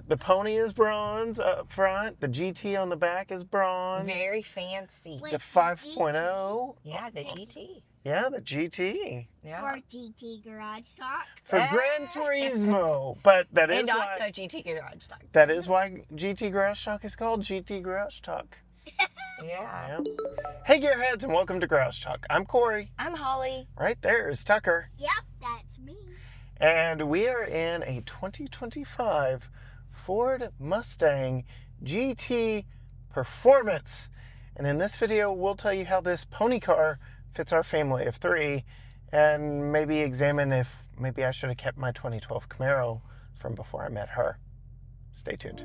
Yeah, the pony is bronze up front. The GT on the back is bronze. Very fancy. The 5.0. Yeah, the GT. Yeah, the GT. Yeah. For GT Garage Talk. For Gran Turismo. But that is And why... also GT Garage Talk. That is why GT Garage Talk is called GT Garage Talk. Yeah. Hey Gearheads, and welcome to Garage Talk. I'm Corey. I'm Holly. Right there is Tucker. Yep, that's me. And we are in a 2025 Ford Mustang GT Performance. And in this video, we'll tell you how this pony car fits our family of three, and maybe examine if maybe I should have kept my 2012 Camaro from before I met her. Stay tuned.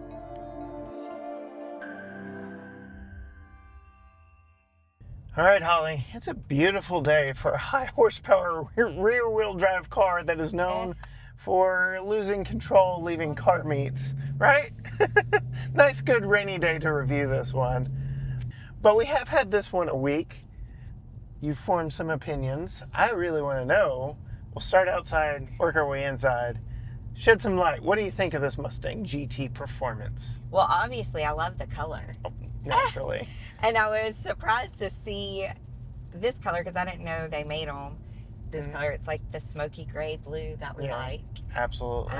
All right, Holly, it's a beautiful day for a high horsepower rear wheel drive car that is known for losing control, leaving car meets, right? Nice, good rainy day to review this one. But we have had this one a week. You've formed some opinions. I really want to know. We'll start outside, work our way inside. Shed some light. What do you think of this Mustang GT Performance? Well, obviously, I love the color. Oh, naturally. And I was surprised to see this color because I didn't know they made them this color. It's like the smoky gray blue that we like. Absolutely.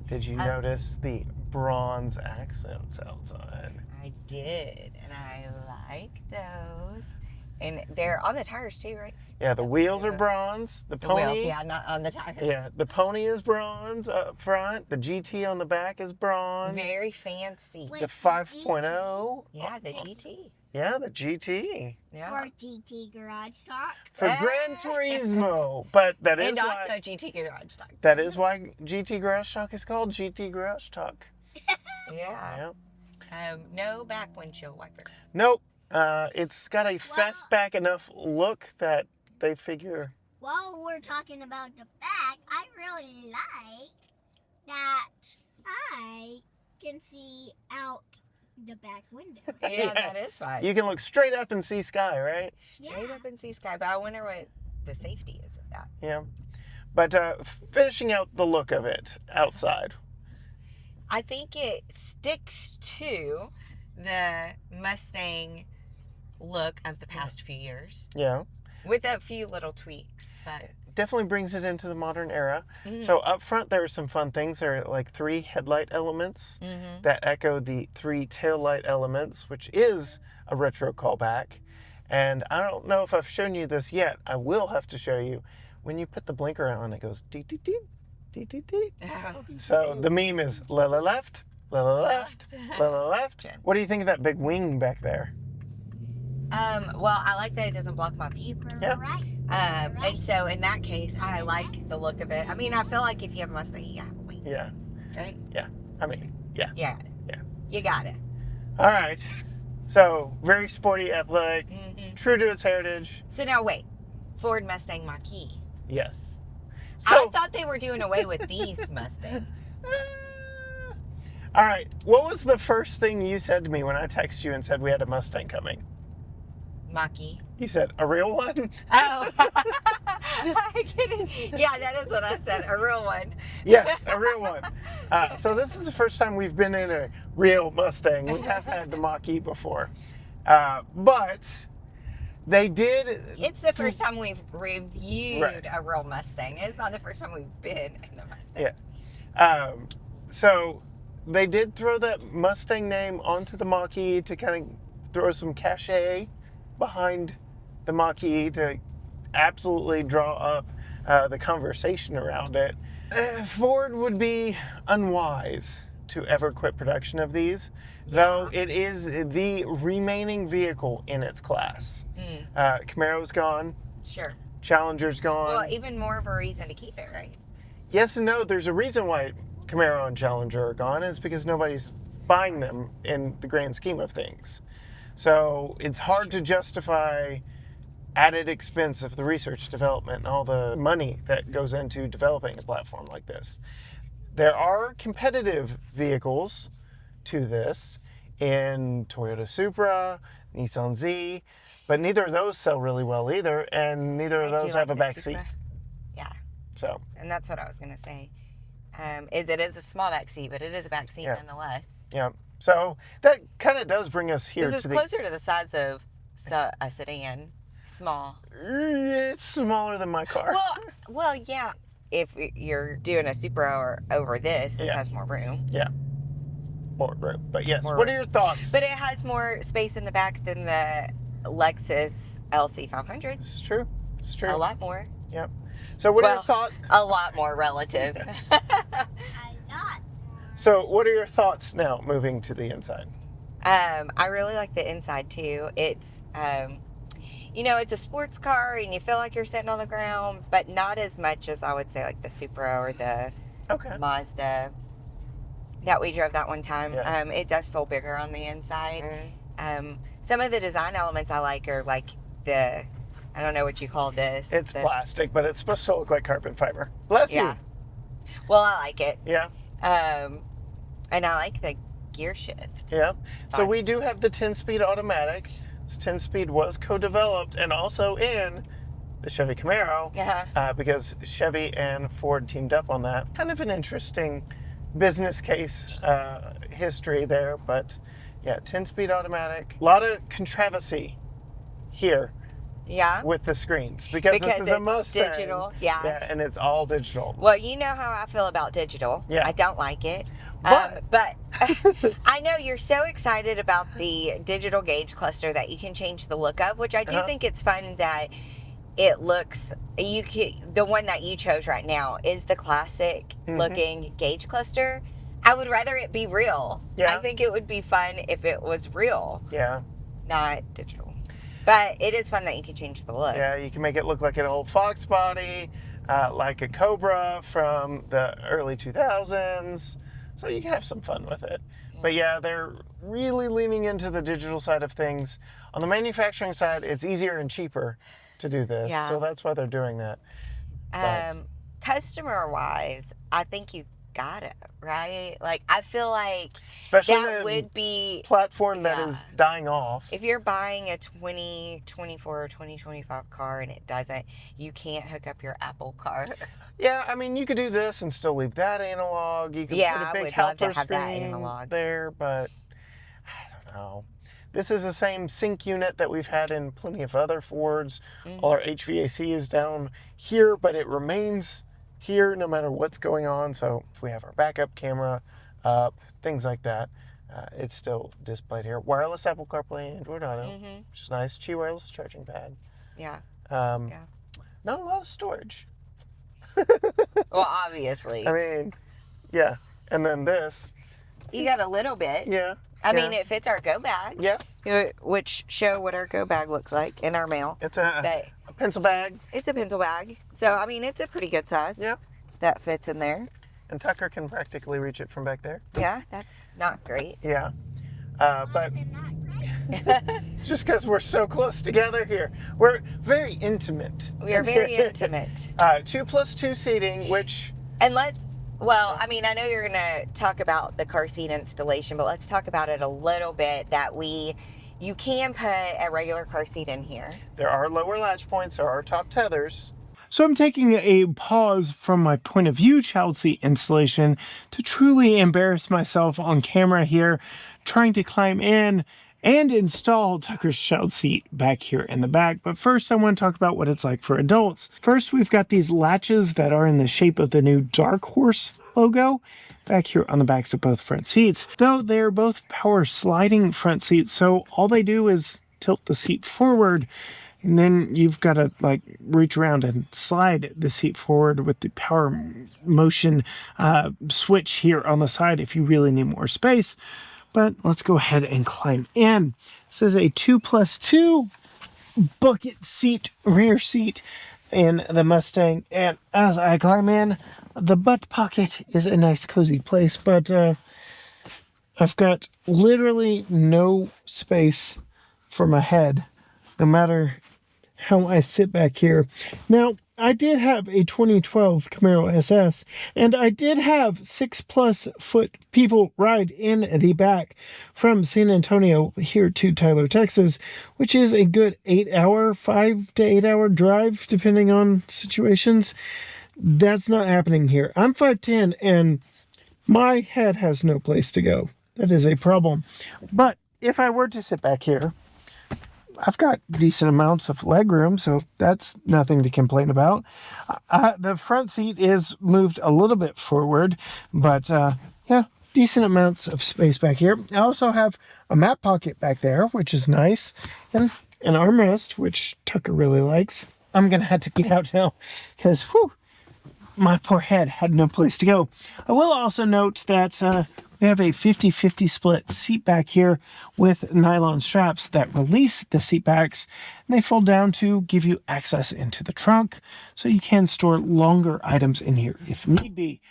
Did you notice the bronze accents outside? I did, and I like those. And they're on the tires too, right? Yeah, the wheels are bronze. The pony, wheels, yeah, not on the tires. Yeah, the pony is bronze up front. The GT on the back is bronze. Very fancy. Wait, The 5.0. Yeah, the GT. Yeah, the GT. Yeah. For GT Garage Talk. For Gran Turismo. But that is And why... also GT Garage Talk. That is why GT Garage Talk is called GT Garage Talk. Yeah. No back windshield wiper. Nope. It's got a fastback enough look that they figure... While we're talking about the back, I really like that I can see out the back window. Yeah, that is fine. You can look straight up and see sky, right? Straight up and see sky, but I wonder what the safety is of that. Yeah. But finishing out the look of it outside. I think it sticks to the Mustang look of the past few years. Yeah. With a few little tweaks, but... Definitely brings it into the modern era. So up front, there are some fun things. There are like 3 headlight elements that echo the 3 taillight elements, which is a retro callback. And I don't know if I've shown you this yet. I will have to show you. When you put the blinker on, it goes dee dee dee, dee dee dee. Oh. So the meme is la la left, la la left, la la left. What do you think of that big wing back there? Well, I like that it doesn't block my view. Yeah. Right. And so in that case, I like the look of it. I mean, I feel like if you have a Mustang, you have a wing. Yeah. Right? Yeah. I mean, yeah. Yeah. Yeah. You got it. All right. So very sporty, athletic, true to its heritage. So now wait. Ford Mustang Mach-E. Yes. I thought they were doing away with these Mustangs. All right. What was the first thing you said to me when I texted you and said we had a Mustang coming? Mach-E. You said, a real one? Oh. I kidding. Yeah, that is what I said. A real one. Yes, a real one. So this is the first time we've been in a real Mustang. We have had the Mach-E before. But they did... It's the first time we've reviewed a real Mustang. It's not the first time we've been in a Mustang. Yeah. So they did throw that Mustang name onto the Mach-E to kind of throw some cachet behind the Mach-E to absolutely draw up the conversation around it. Ford would be unwise to ever quit production of these, though it is the remaining vehicle in its class. Camaro's gone. Sure. Challenger's gone. Well, even more of a reason to keep it, right? Yes and no. There's a reason why Camaro and Challenger are gone. It's because nobody's buying them in the grand scheme of things. So it's hard to justify added expense of the research development and all the money that goes into developing a platform like this. There are competitive vehicles to this in Toyota Supra, Nissan Z, but neither of those sell really well either, and neither of those have a back seat. Yeah. So. And that's what I was going to say. It is a small back seat, but it is a back seat Yeah. nonetheless. Yeah. So that kind of does bring us here This to is closer to the size of a sedan. Small. It's smaller than my car. Well, yeah. If you're doing a Supra over this Yes. has more room. Yeah. More room. But yes, More what room. are your thoughts? But it has more space in the back than the Lexus LC500. It's true. It's true. A lot more. Yep. So what are your thoughts? A lot more relative. A lot. So what are your thoughts now moving to the inside? I really like the inside too. It's, it's a sports car and you feel like you're sitting on the ground, but not as much as I would say like the Supra or the Mazda that we drove that one time. Yeah. It does feel bigger on the inside. Mm. Some of the design elements I like are like I don't know what you call this. It's plastic, but it's supposed to look like carbon fiber. Bless you. Well, I like it. Yeah. And I like the gear shift. Yeah. So we do have the 10-speed automatic. This 10-speed was co-developed and also in the Chevy Camaro because Chevy and Ford teamed up on that. Kind of an interesting business case history there, but yeah, 10-speed automatic. A lot of controversy here. Yeah. With the screens because this is a Mustang. Digital. Yeah. Yeah, and it's all digital. Well, you know how I feel about digital. Yeah. I don't like it. But I know you're so excited about the digital gauge cluster that you can change the look of, which I do think it's fun that it looks. The one that you chose right now is the classic looking gauge cluster. I would rather it be real. Yeah. I think it would be fun if it was real. Yeah. Not digital. But it is fun that you can change the look. Yeah, you can make it look like an old Fox body, like a Cobra from the early 2000s. So you can have some fun with it. But yeah, they're really leaning into the digital side of things. On the manufacturing side, it's easier and cheaper to do this. Yeah. So that's why they're doing that. Customer-wise, I think you got it, right? Like, I feel like especially that would be platform that is dying off. If you're buying a 2024 or 2025 car and it doesn't, you can't hook up your Apple Car. Yeah, I mean, you could do this and still leave that analog. You could put a big helper screen there, but I don't know. This is the same sync unit that we've had in plenty of other Fords. All our HVAC is down here, but it remains here no matter what's going on. So if we have our backup camera up, things like that, it's still displayed here. Wireless Apple CarPlay, Android Auto, which is nice. Qi wireless charging pad. Yeah. Not a lot of storage. Well, obviously. I mean, yeah. And then this. You got a little bit. Yeah. I mean, it fits our go bag. Yeah. Which show what our go bag looks like in our mail. It's a pencil bag. It's a pencil bag. So, I mean, it's a pretty good size. Yeah. That fits in there. And Tucker can practically reach it from back there. Yeah, that's not great. Yeah. But just because we're so close together here, we're very intimate. We are very intimate. 2+2 seating, which... And I mean, I know you're going to talk about the car seat installation, but let's talk about it a little bit, that you can put a regular car seat in here. There are lower latch points, there are top tethers. So I'm taking a pause from my point of view child seat installation to truly embarrass myself on camera here, trying to climb in and install Tucker's child seat back here in the back. But first I want to talk about what it's like for adults. First, we've got these latches that are in the shape of the new Dark Horse logo back here on the backs of both front seats. Though they're both power sliding front seats, so all they do is tilt the seat forward, and then you've got to like reach around and slide the seat forward with the power motion switch here on the side if you really need more space. But let's go ahead and climb in. This is a 2+2 bucket seat, rear seat in the Mustang. And as I climb in, the butt pocket is a nice cozy place, but I've got literally no space for my head, no matter how I sit back here. Now, I did have a 2012 Camaro SS, and I did have 6+ foot people ride in the back from San Antonio here to Tyler, Texas, which is a good 5 to 8 hour drive, depending on situations. That's not happening here. I'm 5'10", and my head has no place to go. That is a problem. But if I were to sit back here, I've got decent amounts of leg room, so that's nothing to complain about. The front seat is moved a little bit forward, but yeah, decent amounts of space back here. I also have a map pocket back there, which is nice, and an armrest, which Tucker really likes. I'm going to have to get out now because, whew, my poor head had no place to go. I will also note that we have a 50-50 split seat back here with nylon straps that release the seat backs, and they fold down to give you access into the trunk, so you can store longer items in here if need be.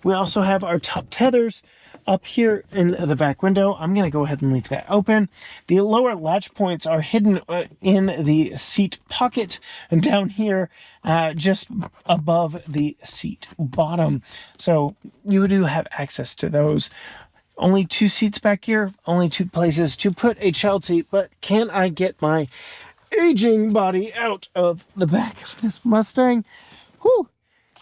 We also have our top tethers up here in the back window. I'm going to go ahead and leave that open. The lower latch points are hidden in the seat pocket and down here just above the seat bottom. So you do have access to those. Only 2 seats back here, only 2 places to put a child seat, but can I get my aging body out of the back of this Mustang? Whew.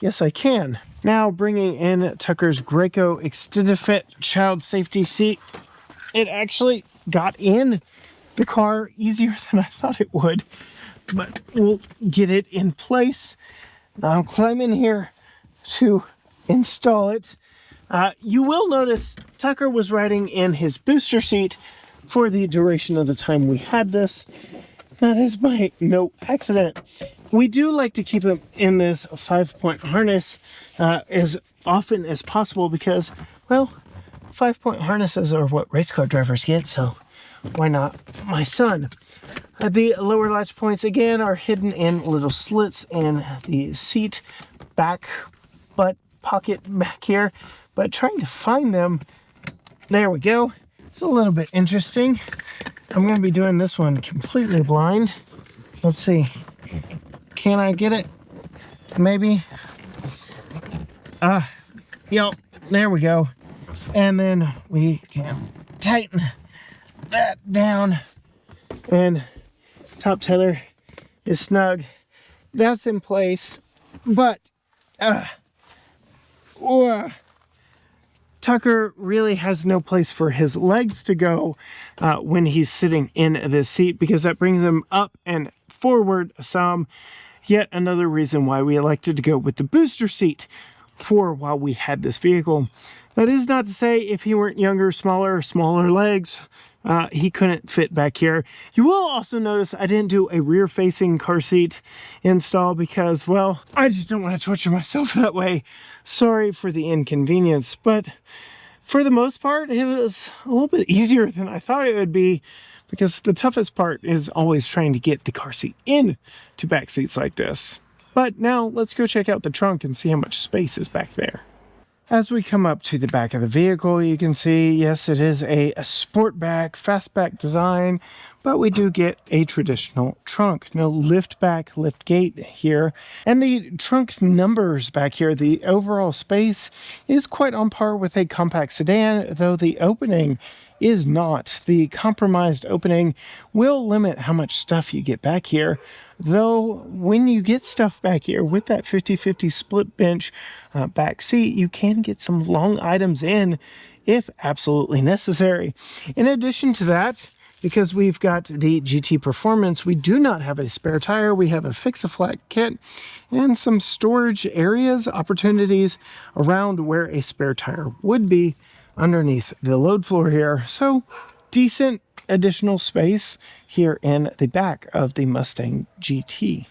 Yes, I can. Now bringing in Tucker's Graco Extended Fit child safety seat. It actually got in the car easier than I thought it would, but we'll get it in place. Now I'm climbing here to install it. You will notice Tucker was riding in his booster seat for the duration of the time we had this. That is by no accident. We do like to keep him in this 5-point harness as often as possible because, well, 5-point harnesses are what race car drivers get, so why not my son? The lower latch points, again, are hidden in little slits in the seat back butt pocket back here, but trying to find them, there we go. It's a little bit interesting. I'm going to be doing this one completely blind. Let's see. Can I get it? Maybe. Yep, there we go. And then we can tighten that down. And top tether is snug. That's in place. But, Tucker really has no place for his legs to go when he's sitting in this seat because that brings him up and forward some. Yet another reason why we elected to go with the booster seat for while we had this vehicle. That is not to say if he weren't younger, smaller legs, he couldn't fit back here. You will also notice I didn't do a rear-facing car seat install because, well, I just don't want to torture myself that way. Sorry for the inconvenience, but for the most part, it was a little bit easier than I thought it would be because the toughest part is always trying to get the car seat in to back seats like this. But now let's go check out the trunk and see how much space is back there. As we come up to the back of the vehicle, you can see, yes, it is a sportback, fastback design, but we do get a traditional trunk. No lift back, lift gate here. And the trunk numbers back here, the overall space is quite on par with a compact sedan, though the opening is not. The compromised opening will limit how much stuff you get back here, though when you get stuff back here with that 50-50 split bench back seat, you can get some long items in if absolutely necessary. In addition to that, because we've got the GT Performance, we do not have a spare tire. We have a fix-a-flat kit and some storage areas, opportunities around where a spare tire would be underneath the load floor here. So decent additional space here in the back of the Mustang GT.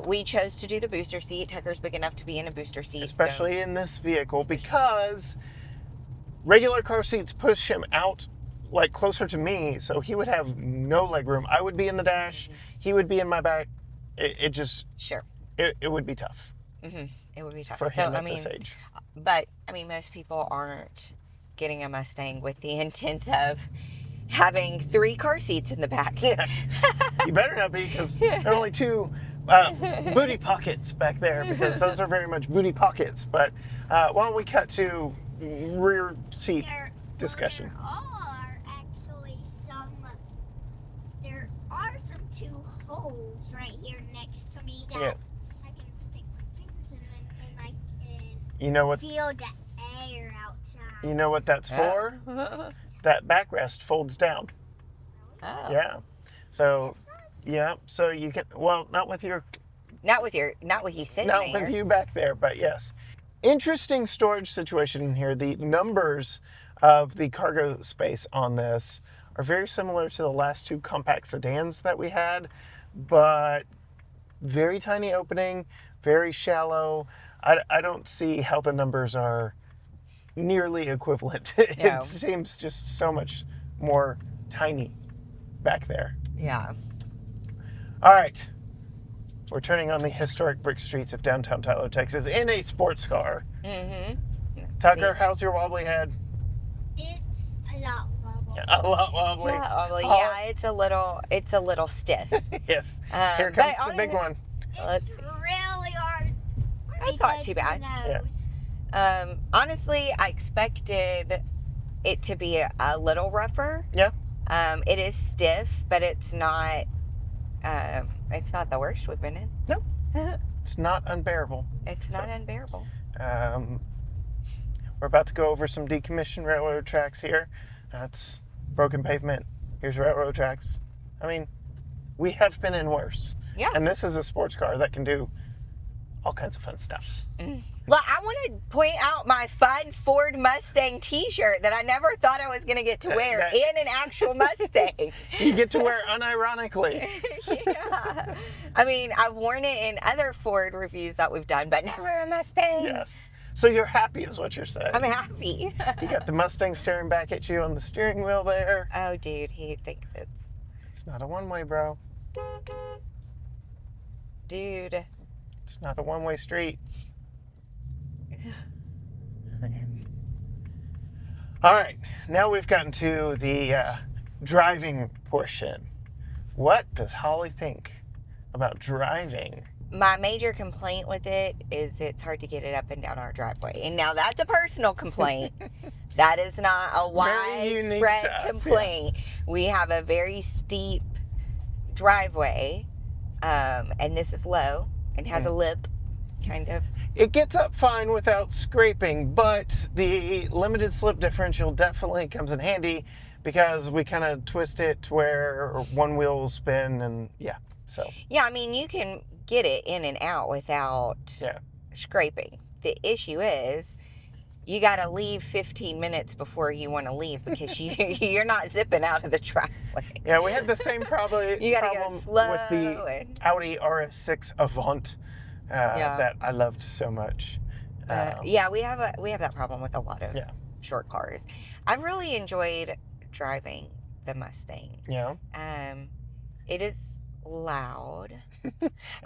We chose to do the booster seat. Tucker's big enough to be in a booster seat. Especially in this vehicle because regular car seats push him out like closer to me, so he would have no leg room. I would be in the dash, he would be in my back. It just, sure, it would be tough. It would be tough For him at this age. But I mean, most people aren't getting a Mustang with the intent of having 3 car seats in the back. Yeah. You better not be, because there are only 2 booty pockets back there, because those are very much booty pockets. But why don't we cut to rear seat discussion? There are some 2 holes right here next to me that I can stick my You know what? feel the air outside. You know what that's for? Oh. That backrest folds down. Yeah. So, This does? yeah. So you can. Well, not with you sitting not there. with you back there, but yes. Interesting storage situation in here. The numbers of the cargo space on this are very similar to the last two compact sedans that we had, but very tiny opening, very shallow. I don't see how the numbers are nearly equivalent. No. It seems just so much more tiny back there. Yeah. All right. We're turning on the historic brick streets of downtown Tyler, Texas in a sports car. Mm-hmm. Tucker, how's your wobbly head? It's a lot wobbly. A lot wobbly. Yeah, it's a little stiff. Yes. Um, Here but comes the big one. Let's It's see. really hard. That's not because too bad. my nose. Honestly, I expected it to be a little rougher. Yeah. It is stiff, but it's not the worst we've been in. Nope. It's not unbearable. It's not unbearable. We're about to go over some decommissioned railroad tracks here. That's broken pavement. Here's railroad tracks. I mean, we have been in worse. Yeah. And this is a sports car that can do all kinds of fun stuff. Well, I want to point out my fun Ford Mustang T-shirt that I never thought I was going to get to wear in an actual Mustang. You get to wear it unironically. Yeah. I mean, I've worn it in other Ford reviews that we've done, but never a Mustang. Yes. So you're happy is what you're saying. I'm happy. You got the Mustang staring back at you on the steering wheel there. Oh, dude, he thinks It's not a one-way, bro. Dude. It's not a one-way street. All right, now we've gotten to the driving portion. What does Holly think about driving? My major complaint with it is it's hard to get it up and down our driveway. And now that's a personal complaint. That is not a Very unique widespread to us, complaint. We have a very steep driveway, and this is low and has a lip, kind of. It gets up fine without scraping, but the limited slip differential definitely comes in handy because we kind of twist it to where one wheel will spin and so. Yeah, I mean, you can get it in and out without scraping. The issue is you got to leave 15 minutes before you want to leave because you're not zipping out of the driveway. Yeah, we had the same problem You gotta go slow with the Audi RS6 Avant that I loved so much. Yeah, we have that problem with a lot of Yeah. short cars. I've really enjoyed driving the Mustang. Yeah. It is loud.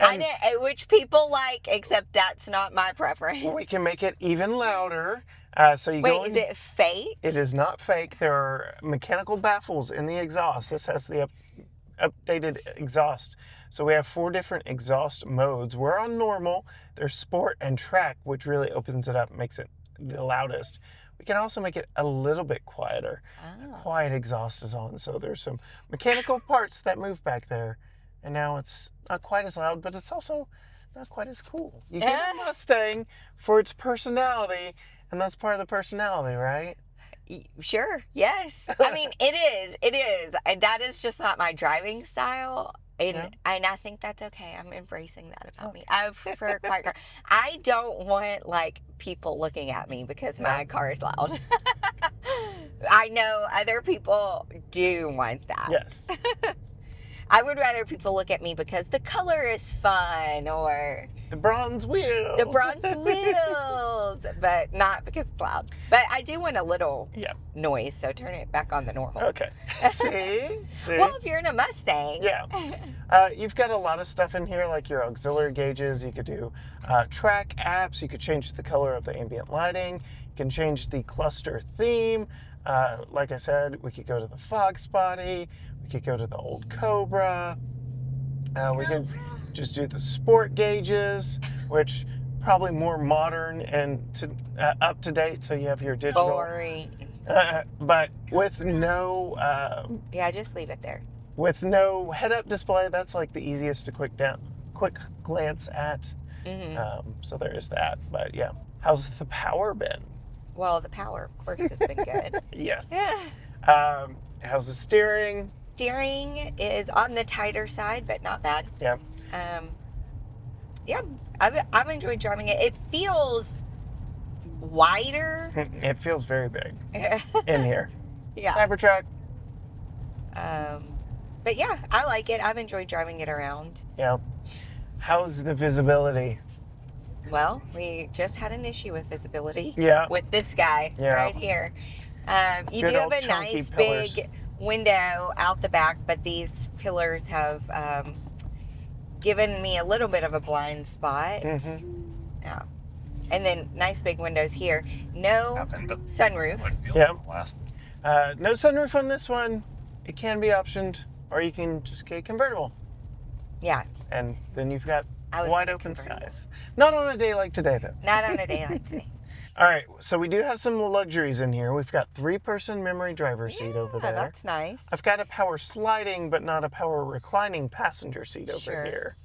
And Which people like, except that's not my preference. we can make it even louder. So you Wait, is it fake? It is not fake. There are mechanical baffles in the exhaust. This has the updated exhaust. So we have 4 different exhaust modes. We're on normal. There's sport and track, which really opens it up, makes it the loudest. We can also make it a little bit quieter. Oh. Quiet exhaust is on, so there's some mechanical parts that move back there. And now it's not quite as loud, but it's also not quite as cool. You get a Mustang for its personality, and that's part of the personality, right? Sure, yes. I mean, it is. That is just not my driving style. And I think that's okay. I'm embracing that about me. I prefer a quiet car. I don't want, like, people looking at me because my car is loud. I know other people do want that. Yes. I would rather people look at me because the color is fun or The bronze wheels. the bronze wheels, but not because it's loud. But I do want a little noise, so turn it back on the normal. Okay. See? Well, if you're in a Mustang. Yeah. You've got a lot of stuff in here, like your auxiliary gauges. You could do track apps. You could change the color of the ambient lighting. You can change the cluster theme. Like I said, we could go to the Fox body. We could go to the old Cobra. We could just do the sport gauges, which probably more modern and up to date. So you have your digital. Boring. But with no. Yeah, just leave it there. With no head-up display, that's like the easiest to quick glance at. Mm-hmm. So there is that. But yeah, How's the power been? Well, the power, of course, has been good. Yes. Yeah. How's the steering? Steering is on the tighter side, but not bad. Yeah. Yeah, I've enjoyed driving it. It feels wider. It feels very big in here. Yeah. Cybertruck. But yeah, I like it. I've enjoyed driving it around. Yeah. How's the visibility? Well, we just had an issue with visibility. Yeah. With this guy right here. You Good do have old a chunky nice pillars. big window out the back, but these pillars have given me a little bit of a blind spot. Yeah. And then nice big windows here. No sunroof. Yeah. No sunroof on this one. It can be optioned, or you can just get convertible. Yeah. And then you've got I would wide get open convertible. skies. Not on a day like today, though. Not on a day like today. All right, so we do have some luxuries in here. We've got 3-person memory driver's seat over there. That's nice. I've got a power sliding, but not a power reclining passenger seat over here.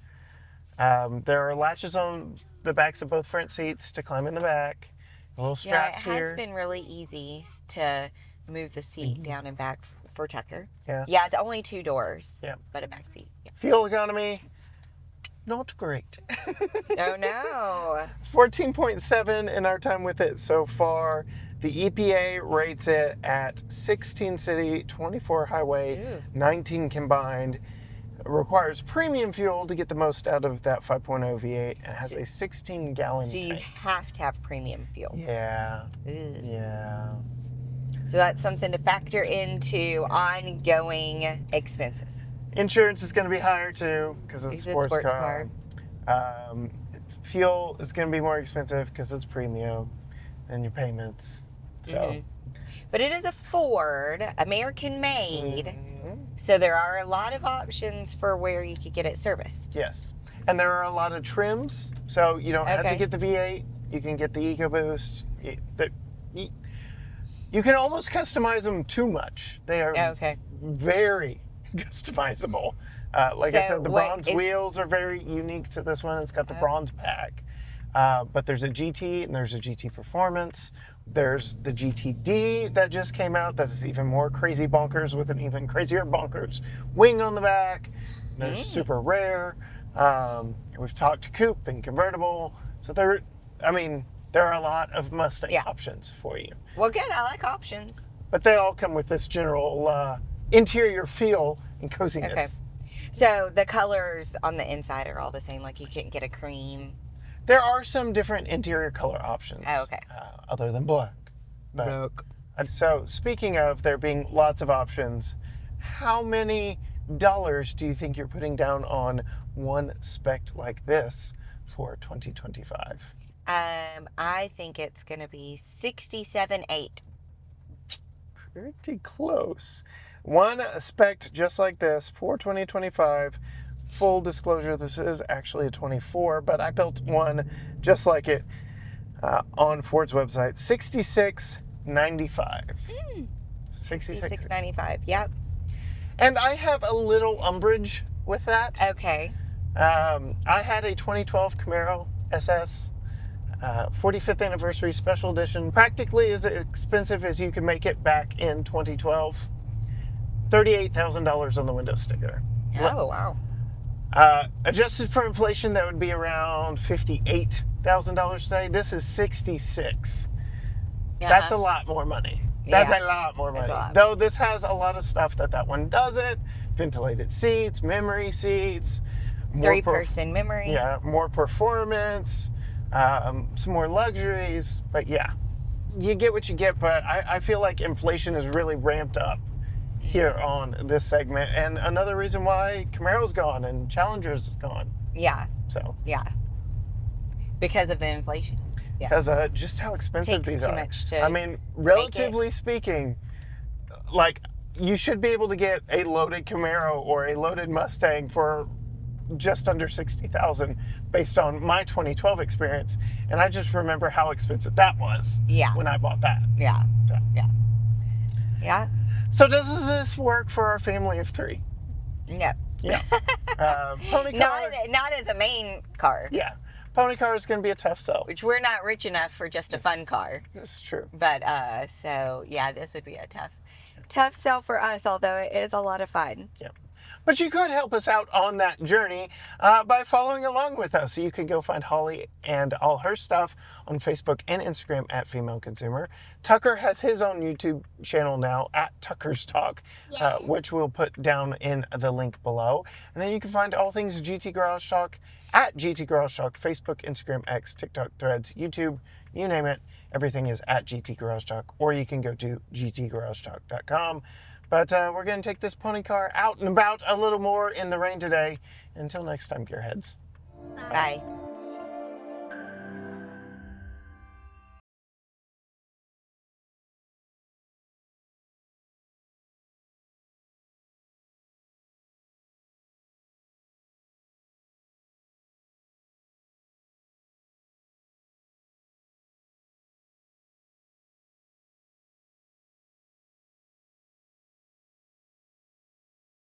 There are latches on the backs of both front seats to climb in the back. Little straps here. here. It has been really easy to move the seat down and back for Tucker. Yeah. Yeah, it's only 2 doors. Yeah. But a back seat. Yeah. Fuel economy, not great. Oh no. 14.7 in our time with it so far. The EPA rates it at 16 city, 24 highway, 19 combined. It requires premium fuel to get the most out of that 5.0 V8. It has a 16-gallon tank. So you have to have premium fuel. Yeah. Ooh. Yeah. So that's something to factor into ongoing expenses. Insurance is going to be higher too because it's a sports car. Fuel is going to be more expensive because it's premium and your payments. So, but it is a Ford, American made. So there are a lot of options for where you could get it serviced. Yes, and there are a lot of trims. So you don't have to get the V8. You can get the EcoBoost. You can almost customize them too much. They are very customizable. Like I said, the bronze wheels are very unique to this one. It's got the bronze pack. But there's a GT and there's a GT Performance. There's the GTD that just came out. That's even more crazy bonkers with an even crazier bonkers wing on the back. There's super rare. We've talked coupe and convertible. So there are a lot of Mustang options for you. Well, good. I like options. But they all come with this general interior feel and coziness. Okay. So the colors on the inside are all the same. Like you couldn't get a cream. There are some different interior color options. Oh, okay. Other than black. But, so speaking of there being lots of options, how many dollars do you think you're putting down on one spec like this for 2025? I think it's going to be $67,800. Pretty close. One spec just like this for 2025. Full disclosure, this is actually a 24, but I built one just like it on Ford's website. $66,995. $66,995. Yep. And I have a little umbrage with that. Okay. I had a 2012 Camaro SS, 45th anniversary special edition, practically as expensive as you can make it back in 2012. $38,000 on the window sticker. Oh, wow. Adjusted for inflation, that would be around $58,000 today. This is $66,000. That's a lot more money. That's a lot more money. Though this has a lot of stuff that one doesn't. Ventilated seats, memory seats. 3-person memory. Yeah, more performance, some more luxuries. But yeah, you get what you get. But I feel like inflation is really ramped up here on this segment, and another reason why Camaro's gone and Challenger's gone. Yeah. So. Yeah. Because of the inflation. Yeah. Because just how expensive these are. Takes too much to I mean, relatively speaking, like you should be able to get a loaded Camaro or a loaded Mustang for just under $60,000 based on my 2012 experience, and I just remember how expensive that was. Yeah. When I bought that. Yeah. So. Yeah. Yeah. So does this work for our family of 3? No. Yeah. Pony car. Not as a main car. Yeah. pony car is going to be a tough sell. Which we're not rich enough for just a fun car. This is true. But, so, yeah, this would be a tough sell for us, although it is a lot of fun. Yeah. But you could help us out on that journey by following along with us. So you can go find Holly and all her stuff on Facebook and Instagram at Female Consumer. Tucker has his own YouTube channel now at Tucker's Talk, Yes. which we'll put down in the link below. And then you can find all things GT Garage Talk at GT Garage Talk, Facebook, Instagram, X, TikTok, Threads, YouTube, you name it. Everything is at GT Garage Talk, or you can go to gtgaragetalk.com. But we're going to take this pony car out and about a little more in the rain today. Until next time, gearheads. Bye.